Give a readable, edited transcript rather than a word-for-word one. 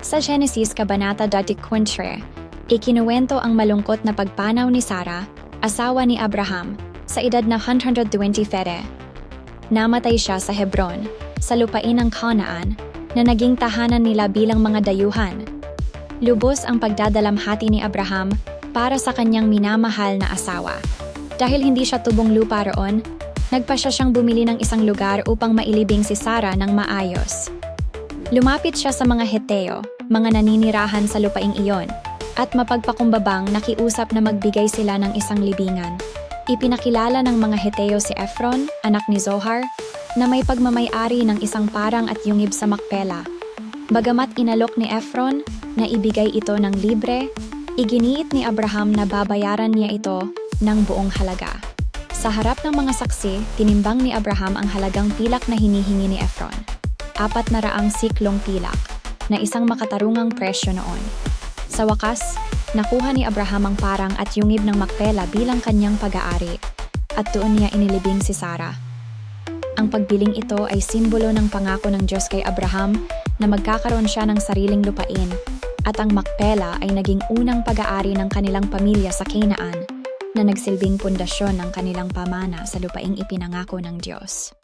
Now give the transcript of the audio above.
Sa Genesis Kabanata 24, ikinuwento ang malungkot na pagpanaw ni Sarah, asawa ni Abraham, sa edad na 120 fere. Namatay siya sa Hebron, sa lupain ng Canaan, na naging tahanan nila bilang mga dayuhan. Lubos ang pagdadalamhati ni Abraham para sa kanyang minamahal na asawa. Dahil hindi siya tubong lupa roon, nagpasya siyang bumili ng isang lugar upang mailibing si Sarah ng maayos. Lumapit siya sa mga Heteo, mga naninirahan sa lupaing iyon, at mapagpakumbabang nakiusap na magbigay sila ng isang libingan. Ipinakilala ng mga Heteo si Ephron, anak ni Zohar, na may pagmamay-ari ng isang parang at yungib sa Makpela. Bagamat inalok ni Ephron na ibigay ito ng libre, iginiit ni Abraham na babayaran niya ito ng buong halaga. Sa harap ng mga saksi, tinimbang ni Abraham ang halagang pilak na hinihingi ni Ephron. 400 siklong pilak, na isang makatarungang presyo noon. Sa wakas, nakuha ni Abraham ang parang at yungib ng Makpela bilang kanyang pag-aari, at doon niya inilibing si Sarah. Ang pagbiling ito ay simbolo ng pangako ng Diyos kay Abraham na magkakaroon siya ng sariling lupain, at ang Makpela ay naging unang pag-aari ng kanilang pamilya sa Canaan, na nagsilbing pundasyon ng kanilang pamana sa lupaing ipinangako ng Diyos.